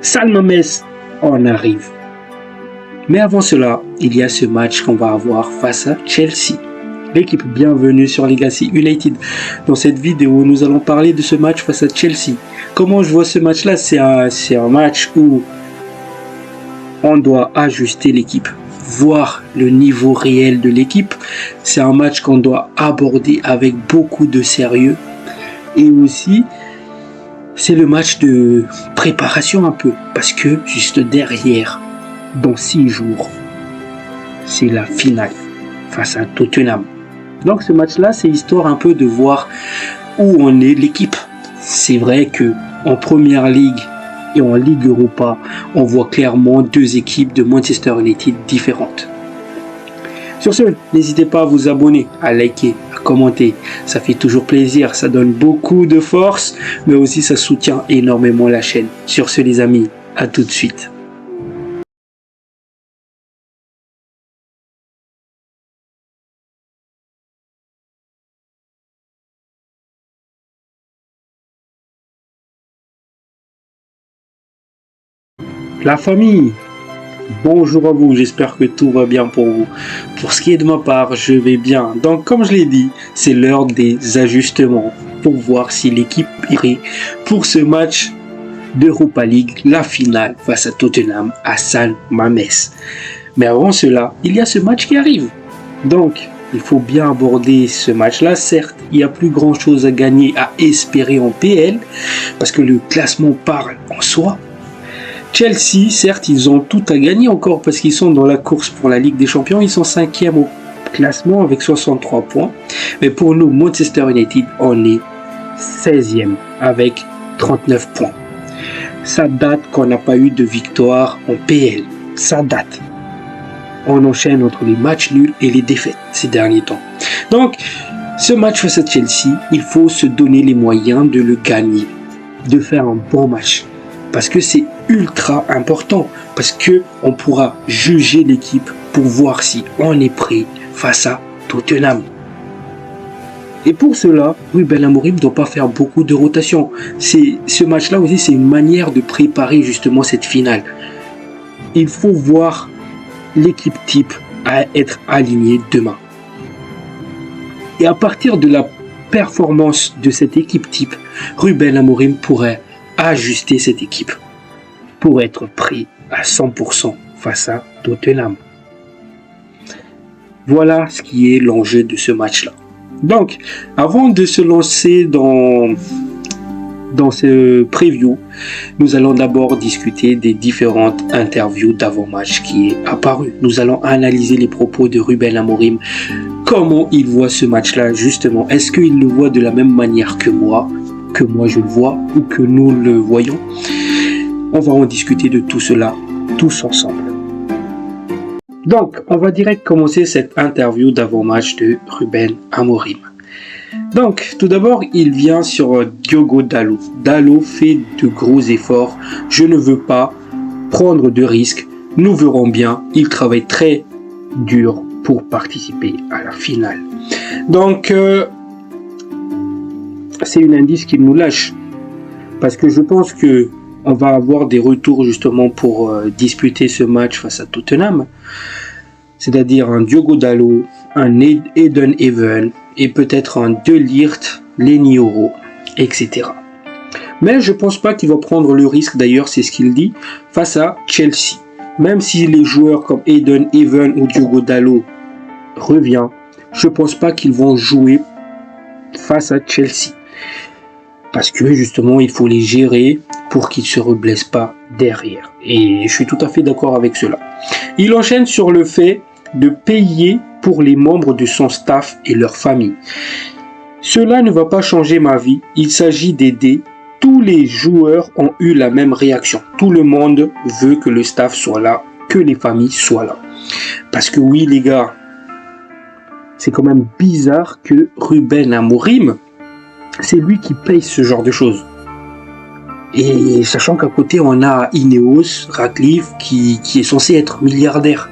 Salmamès en arrive. Mais avant cela, il y a ce match qu'on va avoir face à Chelsea. L'équipe, bienvenue sur Legacy United. Dans cette vidéo, nous allons parler de ce match face à Chelsea. Comment je vois ce match-là? C'est un match où on doit ajuster l'équipe, voir le niveau réel de l'équipe. C'est un match qu'on doit aborder avec beaucoup de sérieux. Et aussi, c'est le match de préparation un peu. Parce que juste derrière, dans 6 jours, c'est la finale face à Tottenham. Donc ce match-là, c'est histoire un peu de voir où on est l'équipe. C'est vrai que en Première Ligue et en Ligue Europa, on voit clairement 2 équipes de Manchester United différentes. Sur ce, n'hésitez pas à vous abonner, à liker, à commenter. Ça fait toujours plaisir, ça donne beaucoup de force, mais aussi ça soutient énormément la chaîne. Sur ce les amis, à tout de suite. La famille, bonjour à vous, j'espère que tout va bien pour vous. Pour ce qui est de ma part, je vais bien. Donc comme je l'ai dit, c'est l'heure des ajustements pour voir si l'équipe irait pour ce match d'Europa League, la finale face à Tottenham à San Mamés. Mais avant cela, il y a ce match qui arrive. Donc il faut bien aborder ce match-là. Certes, il n'y a plus grand-chose à gagner, à espérer en PL, parce que le classement parle en soi. Chelsea, certes, ils ont tout à gagner encore parce qu'ils sont dans la course pour la Ligue des Champions. Ils sont 5e au classement avec 63 points. Mais pour nous, Manchester United, on est 16e avec 39 points. Ça date qu'on n'a pas eu de victoire en PL. Ça date. On enchaîne entre les matchs nuls et les défaites ces derniers temps. Donc, ce match face à Chelsea, il faut se donner les moyens de le gagner, de faire un bon match. Parce que c'est ultra important, parce que on pourra juger l'équipe pour voir si on est prêt face à Tottenham. Et pour cela, Ruben Amorim ne doit pas faire beaucoup de rotation. Ce match-là aussi, c'est une manière de préparer justement cette finale. Il faut voir l'équipe type à être alignée demain. Et à partir de la performance de cette équipe type, Ruben Amorim pourrait ajuster cette équipe pour être prêt à 100% face à Tottenham. Voilà ce qui est l'enjeu de ce match-là. Donc, avant de se lancer dans ce preview, nous allons d'abord discuter des différentes interviews d'avant-match qui est apparu. Nous allons analyser les propos de Ruben Amorim, comment il voit ce match-là justement. Est-ce qu'il le voit de la même manière que moi je le vois ou que nous le voyons? On va en discuter de tout cela tous ensemble. Donc, on va direct commencer cette interview d'avant-match de Ruben Amorim. Donc, tout d'abord, il vient sur Diogo Dalot. Dalot fait de gros efforts. Je ne veux pas prendre de risques. Nous verrons bien. Il travaille très dur pour participer à la finale. Donc, c'est un indice qu'il nous lâche. Parce que je pense que on va avoir des retours justement pour disputer ce match face à Tottenham. C'est-à-dire un Diogo Dalot, un Eden Even et peut-être un De Ligt, Leny Yoro, etc. Mais je pense pas qu'il va prendre le risque, d'ailleurs c'est ce qu'il dit, face à Chelsea. Même si les joueurs comme Eden Even ou Diogo Dalot reviennent, je pense pas qu'ils vont jouer face à Chelsea. Parce que justement, il faut les gérer pour qu'ils ne se reblessent pas derrière. Et je suis tout à fait d'accord avec cela. Il enchaîne sur le fait de payer pour les membres de son staff et leur famille. Cela ne va pas changer ma vie. Il s'agit d'aider. Tous les joueurs ont eu la même réaction. Tout le monde veut que le staff soit là, que les familles soient là. Parce que oui, les gars, c'est quand même bizarre que Ruben Amorim, c'est lui qui paye ce genre de choses. Et sachant qu'à côté, on a Ineos, Ratcliffe, qui est censé être milliardaire.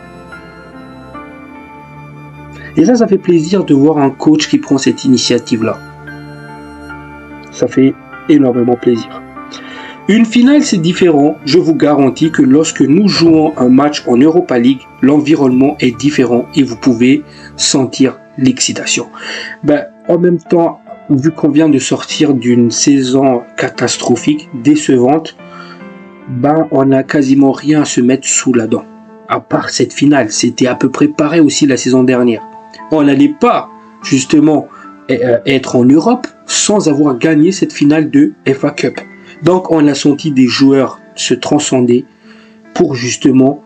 Et ça fait plaisir de voir un coach qui prend cette initiative-là. Ça fait énormément plaisir. Une finale, c'est différent. Je vous garantis que lorsque nous jouons un match en Europa League, l'environnement est différent et vous pouvez sentir l'excitation. En même temps, vu qu'on vient de sortir d'une saison catastrophique, décevante, on n'a quasiment rien à se mettre sous la dent. À part cette finale, c'était à peu près pareil aussi la saison dernière. On n'allait pas justement être en Europe sans avoir gagné cette finale de FA Cup. Donc on a senti des joueurs se transcender pour justement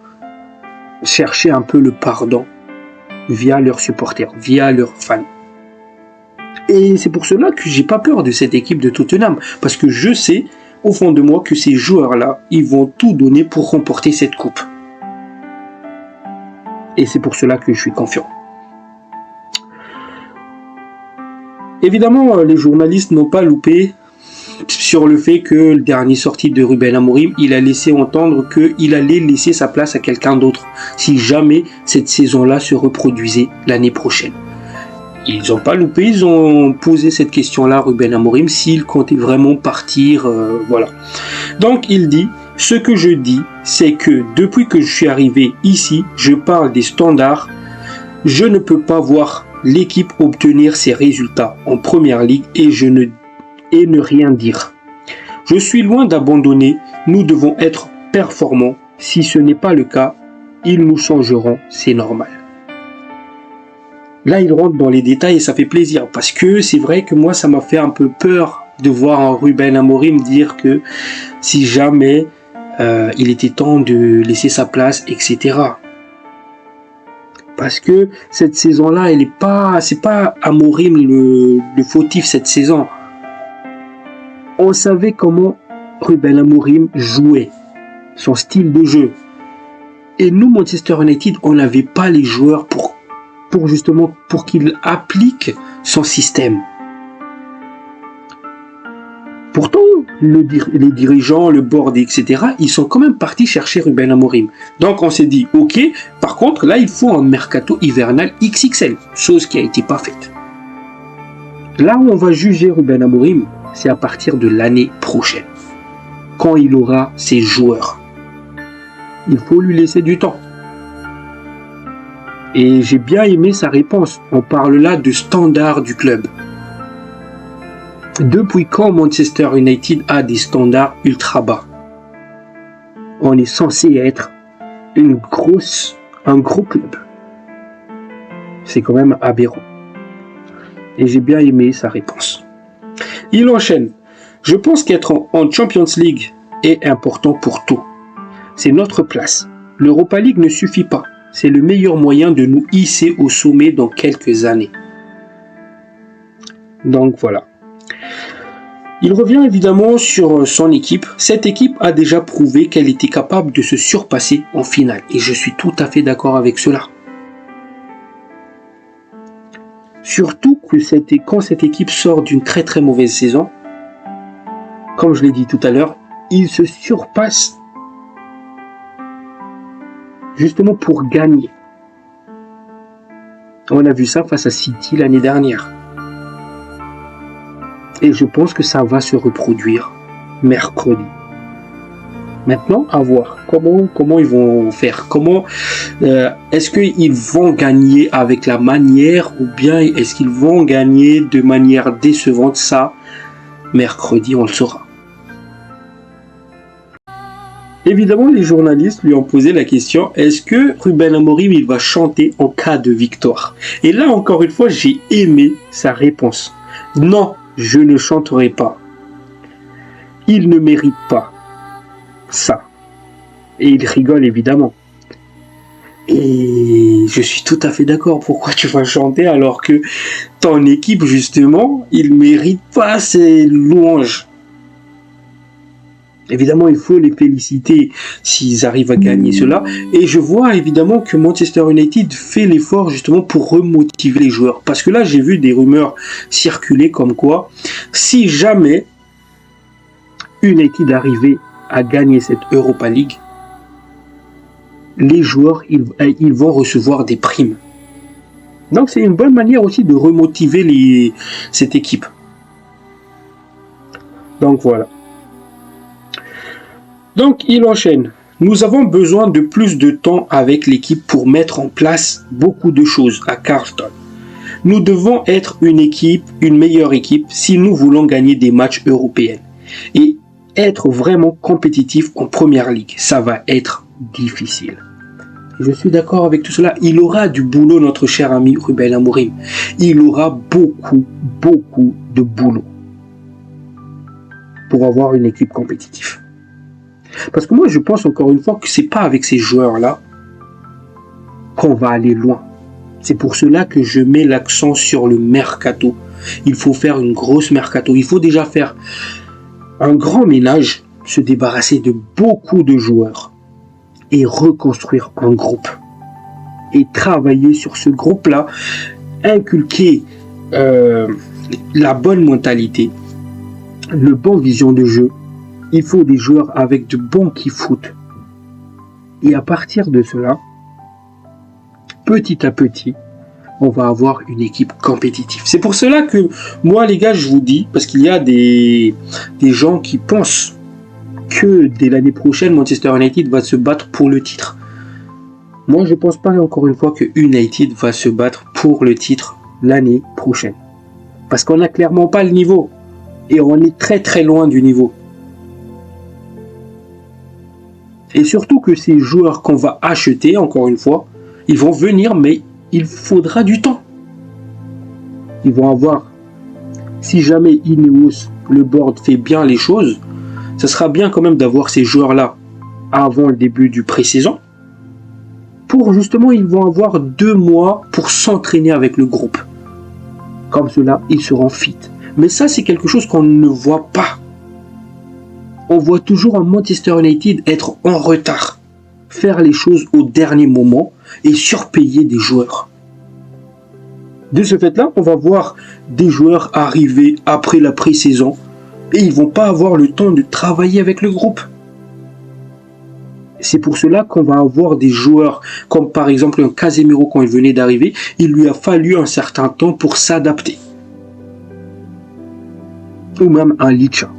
chercher un peu le pardon via leurs supporters, via leurs fans. Et c'est pour cela que j'ai pas peur de cette équipe de Tottenham, parce que je sais au fond de moi que ces joueurs-là, ils vont tout donner pour remporter cette coupe. Et c'est pour cela que je suis confiant. Évidemment, les journalistes n'ont pas loupé sur le fait que le dernier sorti de Ruben Amorim, il a laissé entendre qu'il allait laisser sa place à quelqu'un d'autre si jamais cette saison-là se reproduisait l'année prochaine. Ils n'ont pas loupé, ils ont posé cette question-là à Ruben Amorim s'il comptait vraiment partir, voilà. Donc il dit, ce que je dis, c'est que depuis que je suis arrivé ici, je parle des standards, je ne peux pas voir l'équipe obtenir ses résultats en première ligue et ne rien dire. Je suis loin d'abandonner, nous devons être performants. Si ce n'est pas le cas, ils nous changeront, c'est normal. Là, il rentre dans les détails et ça fait plaisir parce que c'est vrai que moi, ça m'a fait un peu peur de voir un Ruben Amorim dire que si jamais il était temps de laisser sa place, etc. Parce que cette saison-là, c'est pas Amorim le fautif cette saison. On savait comment Ruben Amorim jouait, son style de jeu. Et nous, Manchester United, on n'avait pas les joueurs pour qu'il applique son système. Pourtant, les dirigeants, le board, etc., ils sont quand même partis chercher Ruben Amorim. Donc on s'est dit, ok, par contre, là, il faut un mercato hivernal XXL, chose qui n'a été pas faite. Là où on va juger Ruben Amorim, c'est à partir de l'année prochaine, quand il aura ses joueurs. Il faut lui laisser du temps. Et j'ai bien aimé sa réponse. On parle là de standard du club. Depuis quand Manchester United a des standards ultra bas? On est censé être un gros club. C'est quand même aberrant. Et j'ai bien aimé sa réponse. Il enchaîne. Je pense qu'être en Champions League est important pour tout. C'est notre place. L'Europa League ne suffit pas. C'est le meilleur moyen de nous hisser au sommet dans quelques années. Donc voilà. Il revient évidemment sur son équipe. Cette équipe a déjà prouvé qu'elle était capable de se surpasser en finale. Et je suis tout à fait d'accord avec cela. Surtout que quand cette équipe sort d'une très très mauvaise saison, comme je l'ai dit tout à l'heure, il se surpasse justement pour gagner. On a vu ça face à City l'année dernière. Et je pense que ça va se reproduire mercredi. Maintenant, à voir comment ils vont faire. Est-ce qu'ils vont gagner avec la manière ou bien est-ce qu'ils vont gagner de manière décevante? Ça, mercredi, on le saura. Évidemment, les journalistes lui ont posé la question, est-ce que Ruben Amorim il va chanter en cas de victoire? Et là, encore une fois, j'ai aimé sa réponse. Non, je ne chanterai pas. Il ne mérite pas ça. Et il rigole évidemment. Et je suis tout à fait d'accord. Pourquoi tu vas chanter alors que ton équipe, justement, il ne mérite pas ces louanges? Évidemment, il faut les féliciter s'ils arrivent à gagner cela. Et je vois évidemment que Manchester United fait l'effort justement pour remotiver les joueurs. Parce que là, j'ai vu des rumeurs circuler comme quoi, si jamais United arrivait à gagner cette Europa League, les joueurs, ils vont recevoir des primes. Donc, c'est une bonne manière aussi de remotiver cette équipe. Donc, voilà. Donc, il enchaîne. Nous avons besoin de plus de temps avec l'équipe pour mettre en place beaucoup de choses à Charlton. Nous devons être une équipe, une meilleure équipe, si nous voulons gagner des matchs européens. Et être vraiment compétitif en première ligue, ça va être difficile. Je suis d'accord avec tout cela. Il aura du boulot, notre cher ami Ruben Amorim. Il aura beaucoup de boulot pour avoir une équipe compétitive. Parce que moi, je pense encore une fois que c'est pas avec ces joueurs-là qu'on va aller loin. C'est pour cela que je mets l'accent sur le mercato. Il faut faire une grosse mercato. Il faut déjà faire un grand ménage, se débarrasser de beaucoup de joueurs et reconstruire un groupe. Et travailler sur ce groupe-là, inculquer la bonne mentalité, le bon vision de jeu. Il faut des joueurs avec de bons qui-foot. Et à partir de cela, petit à petit, on va avoir une équipe compétitive. C'est pour cela que moi, les gars, je vous dis, parce qu'il y a des gens qui pensent que dès l'année prochaine, Manchester United va se battre pour le titre. Moi, je ne pense pas encore une fois que United va se battre pour le titre l'année prochaine. Parce qu'on n'a clairement pas le niveau. Et on est très loin du niveau. Et surtout que ces joueurs qu'on va acheter, encore une fois, ils vont venir, mais il faudra du temps. Ils vont avoir, si jamais Ineos, le board fait bien les choses, ça sera bien quand même d'avoir ces joueurs-là avant le début du pré-saison. Pour justement, ils vont avoir 2 mois pour s'entraîner avec le groupe. Comme cela, ils seront fit. Mais ça, c'est quelque chose qu'on ne voit pas. On voit toujours un Manchester United être en retard, faire les choses au dernier moment et surpayer des joueurs. De ce fait-là, on va voir des joueurs arriver après la pré-saison et ils ne vont pas avoir le temps de travailler avec le groupe. C'est pour cela qu'on va avoir des joueurs comme par exemple un Casemiro quand il venait d'arriver, il lui a fallu un certain temps pour s'adapter. Ou même un Licha.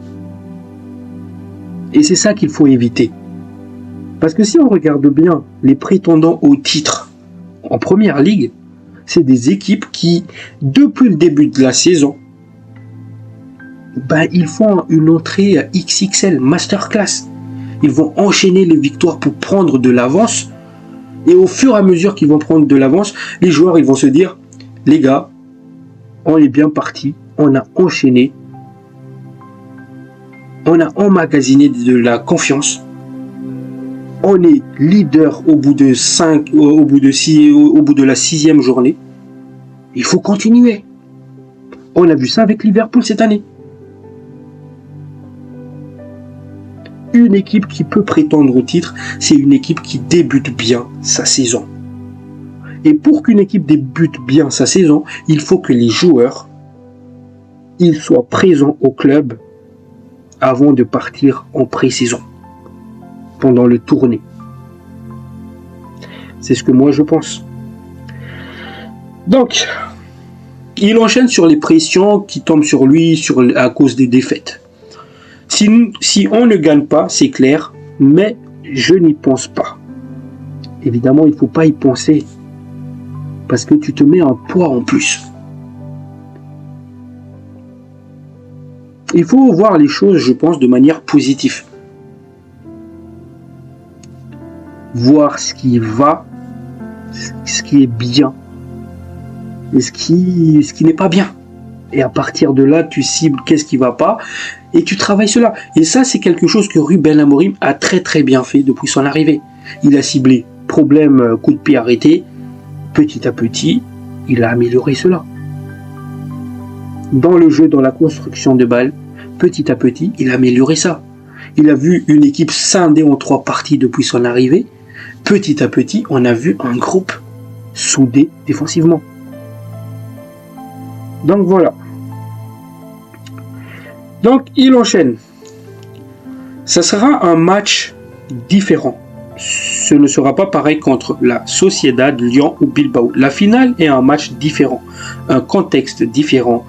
Et c'est ça qu'il faut éviter. Parce que si on regarde bien les prétendants au titre en première ligue, c'est des équipes qui, depuis le début de la saison, ils font une entrée XXL, masterclass. Ils vont enchaîner les victoires pour prendre de l'avance. Et au fur et à mesure qu'ils vont prendre de l'avance, les joueurs ils vont se dire, les gars, on est bien parti, on a enchaîné, on a emmagasiné de la confiance. On est leader au bout de la 6e journée. Il faut continuer. On a vu ça avec Liverpool cette année. Une équipe qui peut prétendre au titre, c'est une équipe qui débute bien sa saison. Et pour qu'une équipe débute bien sa saison, il faut que les joueurs ils soient présents au club avant de partir en pré-saison, pendant le tournée. C'est ce que moi je pense. Donc, il enchaîne sur les pressions qui tombent sur lui à cause des défaites. Si on ne gagne pas, c'est clair, mais je n'y pense pas. Évidemment, il ne faut pas y penser, parce que tu te mets un poids en plus. Il faut voir les choses, je pense, de manière positive. Voir ce qui va, ce qui est bien, et ce qui n'est pas bien. Et à partir de là, tu cibles qu'est-ce qui ne va pas, et tu travailles cela. Et ça, c'est quelque chose que Ruben Amorim a très bien fait depuis son arrivée. Il a ciblé problème coup de pied arrêté, petit à petit, il a amélioré cela. Dans le jeu, dans la construction de balles, petit à petit, il a amélioré ça. Il a vu une équipe scindée en 3 parties depuis son arrivée. Petit à petit, on a vu un groupe soudé défensivement. Donc voilà. Donc il enchaîne. Ça sera un match différent ce ne sera pas pareil contre la Sociedad, Lyon ou Bilbao. La finale est un match différent, un contexte différent.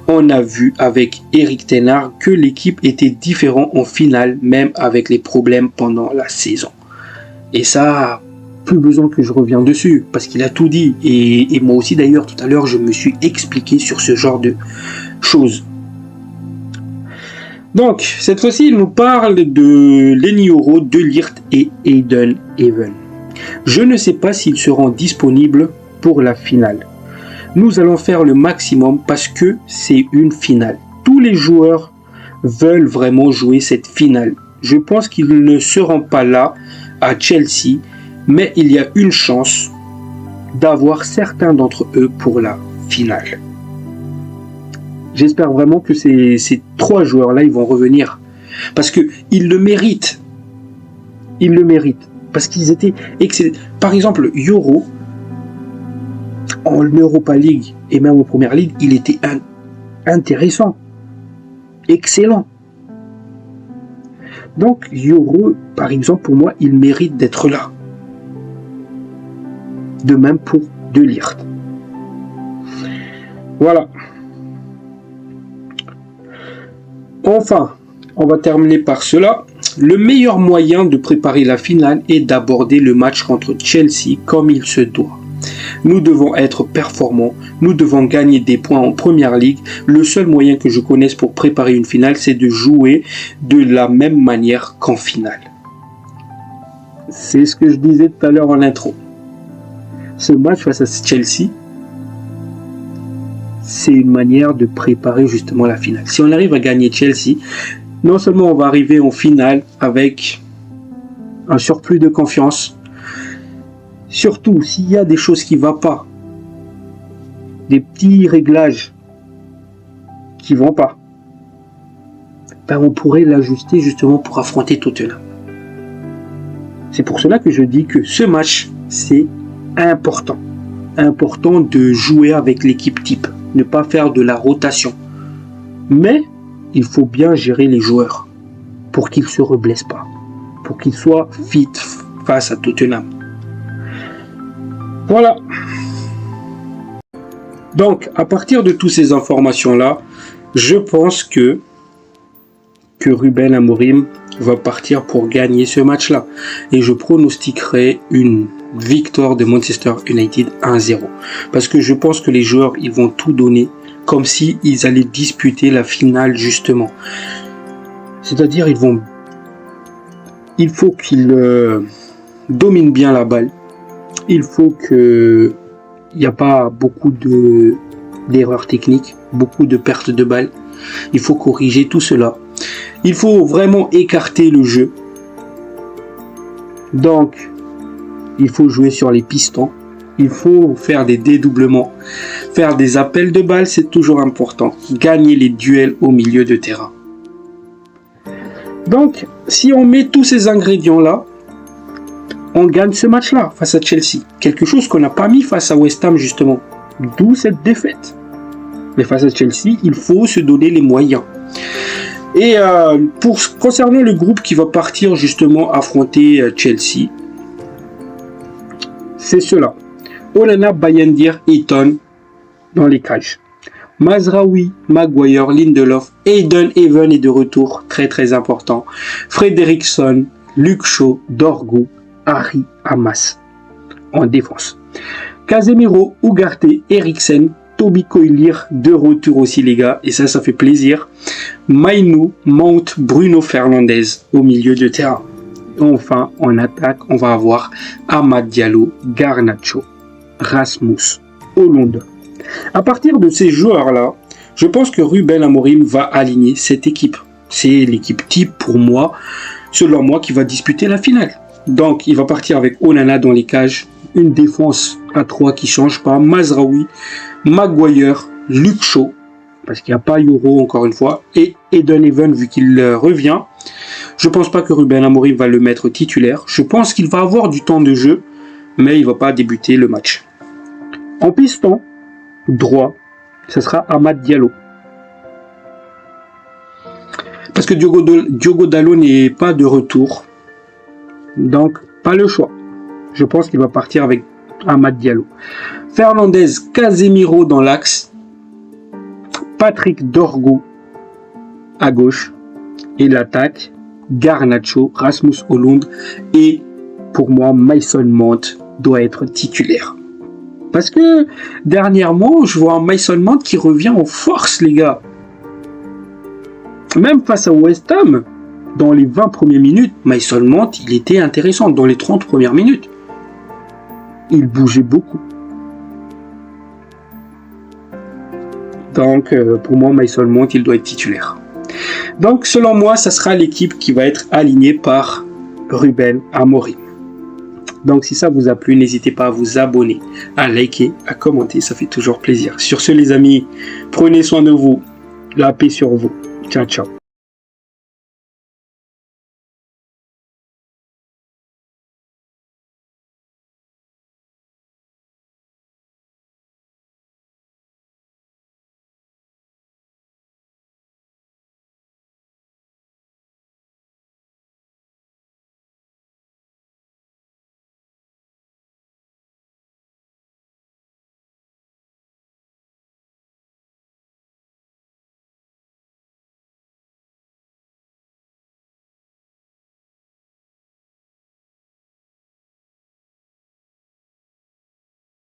On a vu avec Erik ten Hag que l'équipe était différente en finale, même avec les problèmes pendant la saison. Et ça, plus besoin que je revienne dessus, parce qu'il a tout dit. Et moi aussi d'ailleurs, tout à l'heure, je me suis expliqué sur ce genre de choses. Donc, cette fois-ci, il nous parle de Lenny Yoro, De Ligt et Ayden Even. Je ne sais pas s'ils seront disponibles pour la finale. Nous allons faire le maximum parce que c'est une finale. Tous les joueurs veulent vraiment jouer cette finale. Je pense qu'ils ne seront pas là à Chelsea, mais il y a une chance d'avoir certains d'entre eux pour la finale. J'espère vraiment que ces 3 joueurs-là, ils vont revenir. Parce qu'ils le méritent. Ils le méritent. Parce qu'ils étaient excellents. Par exemple, Yoro, en Europa League et même en Première Ligue, il était intéressant. Excellent. Donc, Yoro, par exemple, pour moi, il mérite d'être là. De même pour De Ligt. Voilà. Enfin, on va terminer par cela. Le meilleur moyen de préparer la finale est d'aborder le match contre Chelsea comme il se doit. Nous devons être performants, nous devons gagner des points en Première Ligue. Le seul moyen que je connaisse pour préparer une finale, c'est de jouer de la même manière qu'en finale. C'est ce que je disais tout à l'heure en intro. Ce match face à Chelsea, c'est une manière de préparer justement la finale. Si on arrive à gagner Chelsea, non seulement on va arriver en finale avec un surplus de confiance, surtout s'il y a des choses qui ne vont pas, des petits réglages qui ne vont pas, ben on pourrait l'ajuster justement pour affronter Tottenham. C'est pour cela que je dis que ce match, c'est important. Important de jouer avec l'équipe type. Ne pas faire de la rotation. Mais il faut bien gérer les joueurs pour qu'ils ne se reblessent pas, pour qu'ils soient fit face à Tottenham. Voilà. Donc, à partir de toutes ces informations-là, je pense que Ruben Amorim va partir pour gagner ce match-là. Et je pronostiquerai une victoire de Manchester United 1-0. Parce que je pense que les joueurs, ils vont tout donner comme si ils allaient disputer la finale justement. C'est-à-dire, il faut qu'ils dominent bien la balle. Il faut qu'il n'y a pas beaucoup d'erreurs techniques, beaucoup de pertes de balles. Il faut corriger tout cela. Il faut vraiment écarter le jeu. Donc, il faut jouer sur les pistons. Il faut faire des dédoublements. Faire des appels de balles, c'est toujours important. Gagner les duels au milieu de terrain. Donc, si on met tous ces ingrédients-là, on gagne ce match-là face à Chelsea. Quelque chose qu'on n'a pas mis face à West Ham, justement. D'où cette défaite. Mais face à Chelsea, il faut se donner les moyens. Et concernant le groupe qui va partir justement affronter Chelsea, c'est cela. Onana, Bayindir, Eton dans les cages. Mazraoui, Maguire, Lindelof, Ayden Even est de retour, très très important. Frederiksen, Luke Shaw, Dorgu, Harry Hamas en défense. Casemiro, Ugarte, Eriksen, Toby Coylir de retour aussi les gars, et ça fait plaisir. Mainou, Mount, Bruno Fernandes au milieu de terrain. Enfin, en attaque, on va avoir Amad Diallo, Garnacho, Rasmus, Hollande. À partir de ces joueurs-là, je pense que Ruben Amorim va aligner cette équipe. C'est l'équipe type pour moi, selon moi, qui va disputer la finale. Donc, il va partir avec Onana dans les cages, une défense à 3 qui ne change pas, Mazraoui, Maguire, Luke Shaw, parce qu'il n'y a pas Yoro encore une fois, et Ayden Even vu qu'il revient. Je ne pense pas que Ruben Amorim va le mettre titulaire. Je pense qu'il va avoir du temps de jeu, mais il ne va pas débuter le match. En piston droit, ce sera Amad Diallo. Parce que Diogo Dalot n'est pas de retour. Donc, Pas le choix. Je pense qu'il va partir avec Amad Diallo. Fernandez, Casemiro dans l'axe. Patrick Dorgu à gauche. Et l'attaque, Garnacho, Rasmus Højlund et pour moi, Mason Mount doit être titulaire. Parce que dernièrement, je vois un Mason Mount qui revient en force, les gars. Même face à West Ham, dans les 20 premières minutes, Mason Mount, il était intéressant. Dans les 30 premières minutes, il bougeait beaucoup. Donc, pour moi, Mason Mount, il doit être titulaire. Donc, selon moi, ça sera l'équipe qui va être alignée par Ruben Amorim. Donc, si ça vous a plu, n'hésitez pas à vous abonner, à liker, à commenter, ça fait toujours plaisir. Sur ce, les amis, prenez soin de vous, la paix sur vous. Ciao, ciao.